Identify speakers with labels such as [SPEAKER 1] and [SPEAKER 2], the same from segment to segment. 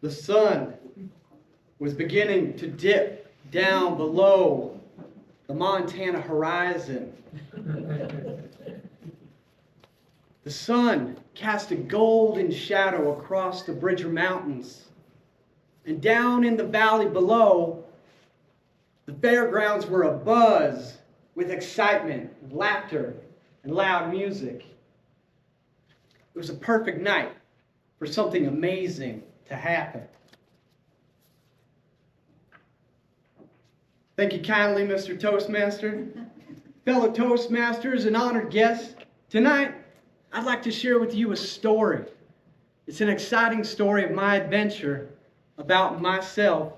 [SPEAKER 1] The sun was beginning to dip down below the Montana horizon. The sun cast a golden shadow across the Bridger Mountains. And down in the valley below, the fairgrounds were abuzz with excitement, laughter, and loud music. It was a perfect night for something amazing to happen. Thank you kindly, Mr. Toastmaster. Fellow Toastmasters and honored guests, tonight I'd like to share with you a story. It's an exciting story of my adventure about myself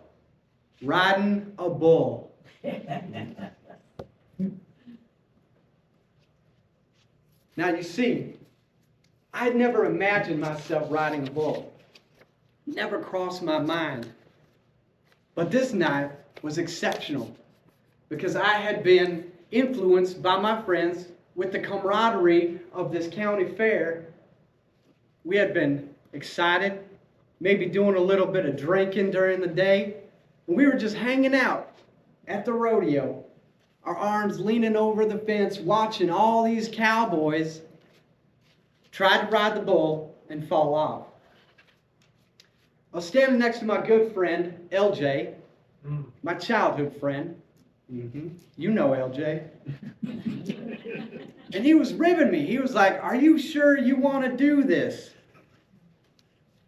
[SPEAKER 1] riding a bull. Now you see, I had never imagined myself riding a bull. Never crossed my mind. But this night was exceptional because I had been influenced by my friends with the camaraderie of this county fair. We had been excited, maybe doing a little bit of drinking during the day. And we were just hanging out at the rodeo, our arms leaning over the fence, watching all these cowboys try to ride the bull and fall off. I was standing next to my good friend, LJ, my childhood friend. You know LJ. And he was ribbing me. He was like, "Are you sure you want to do this?"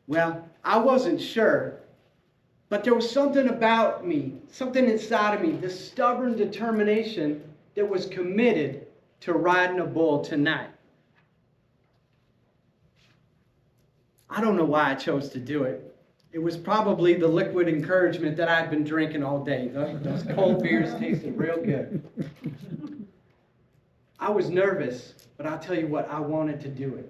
[SPEAKER 1] Well, I wasn't sure. But there was something about me, something inside of me, this stubborn determination that was committed to riding a bull tonight. I don't know why I chose to do it. It was probably the liquid encouragement that I'd been drinking all day. Those cold beers tasted real good. I was nervous, but I'll tell you what, I wanted to do it.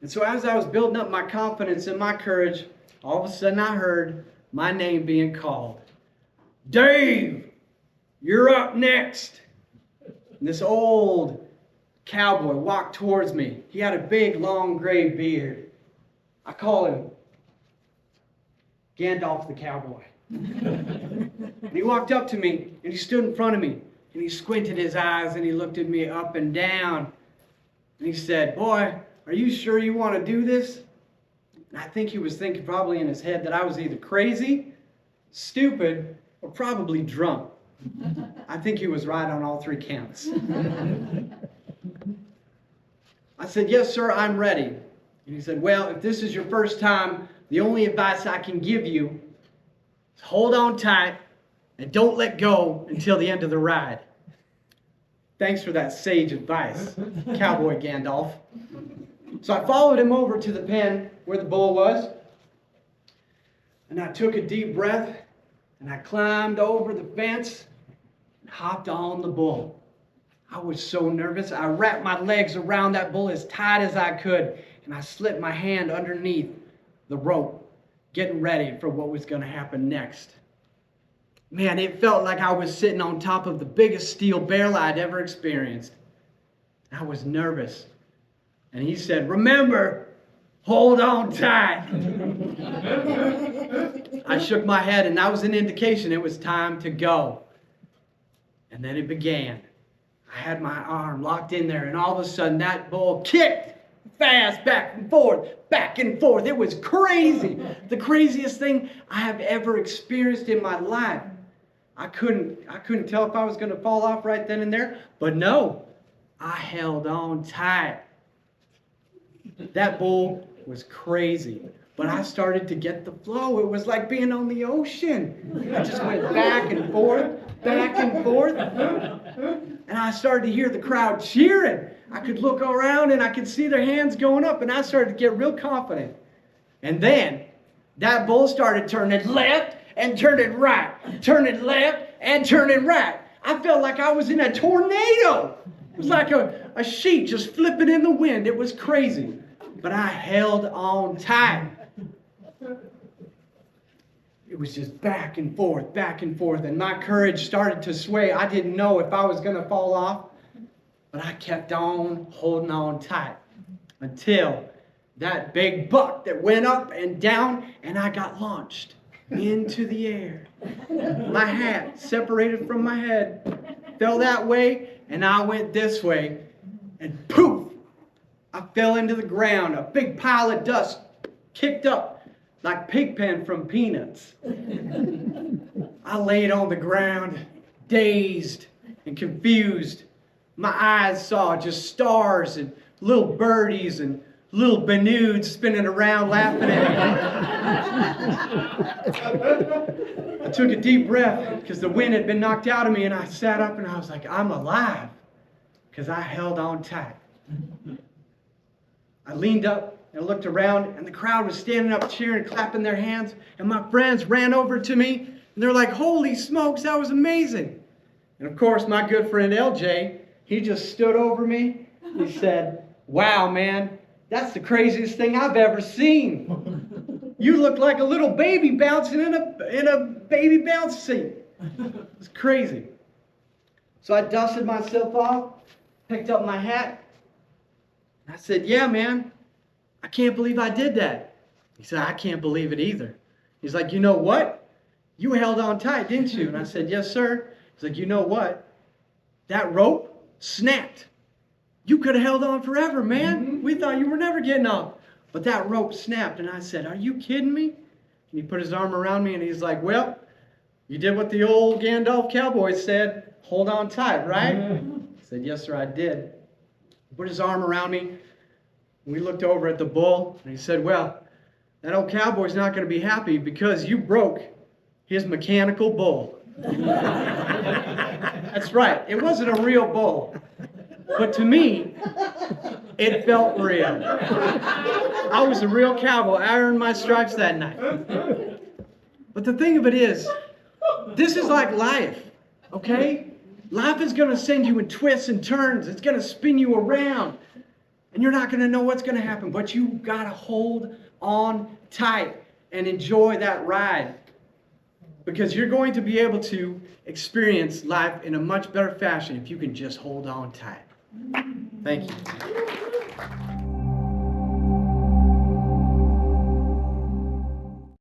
[SPEAKER 1] And so as I was building up my confidence and my courage, all of a sudden I heard my name being called. "Dave, you're up next." And this old cowboy walked towards me. He had a big, long, gray beard. I call him Gandalf the Cowboy. And he walked up to me, and he stood in front of me, and he squinted his eyes, and he looked at me up and down. And he said, "Boy, are you sure you want to do this?" And I think he was thinking probably in his head that I was either crazy, stupid, or probably drunk. I think he was right on all three counts. I said, "Yes, sir, I'm ready." And he said, "Well, if this is your first time, the only advice I can give you is hold on tight and don't let go until the end of the ride." Thanks for that sage advice, Cowboy Gandalf. So I followed him over to the pen where the bull was, and I took a deep breath, and I climbed over the fence and hopped on the bull. I was so nervous. I wrapped my legs around that bull as tight as I could, and I slipped my hand underneath the rope, getting ready for what was going to happen next. Man, it felt like I was sitting on top of the biggest steel barrel I'd ever experienced. I was nervous. And he said, "Remember, hold on tight." I shook my head, and that was an indication it was time to go. And then it began. I had my arm locked in there, and all of a sudden that bull kicked fast back and forth, back and forth. It was crazy. The craziest thing I have ever experienced in my life. I couldn't tell if I was going to fall off right then and there, but no, I held on tight. That bull was crazy, but I started to get the flow. It was like being on the ocean. I just went back and forth, and I started to hear the crowd cheering. I could look around and I could see their hands going up, and I started to get real confident. And then that bull started turning left and turning right, turning left and turning right. I felt like I was in a tornado. It was like a sheet just flipping in the wind. It was crazy. But I held on tight. It was just back and forth, and my courage started to sway. I didn't know if I was going to fall off, but I kept on holding on tight until that big buck that went up and down, and I got launched into the air. My hat separated from my head, fell that way, and I went this way, and poof! I fell into the ground. A big pile of dust kicked up like Pigpen from Peanuts. I laid on the ground, dazed and confused. My eyes saw just stars and little birdies and little Benudes spinning around laughing at me. I took a deep breath because the wind had been knocked out of me, and I sat up and I was like, I'm alive, because I held on tight. I leaned up and looked around, and the crowd was standing up cheering, clapping their hands, and my friends ran over to me, and they're like, holy smokes, that was amazing. And of course, my good friend LJ, he just stood over me. He said, wow, man, that's the craziest thing I've ever seen. You look like a little baby bouncing in a baby bounce seat. It's crazy. So I dusted myself off, picked up my hat, and I said, yeah, man, I can't believe I did that. He said, I can't believe it either. He's like, you know what? You held on tight, didn't you? And I said, yes, sir. He's like, you know what? That rope snapped. You could have held on forever, man. We thought you were never getting off. But that rope snapped, and I said, are you kidding me? And he put his arm around me, and he's like, well, you did what the old Gandalf cowboy said, hold on tight, right? I said, yes, sir, I did. He put his arm around me, and we looked over at the bull, and he said, well, that old cowboy's not going to be happy because you broke his mechanical bull. That's right, it wasn't a real bull. But to me, it felt real. I was a real cowboy. I earned my stripes that night. But the thing of it is, this is like life, okay? Life is going to send you in twists and turns. It's going to spin you around. And you're not going to know what's going to happen. But you got to hold on tight and enjoy that ride. Because you're going to be able to experience life in a much better fashion if you can just hold on tight. Thank you.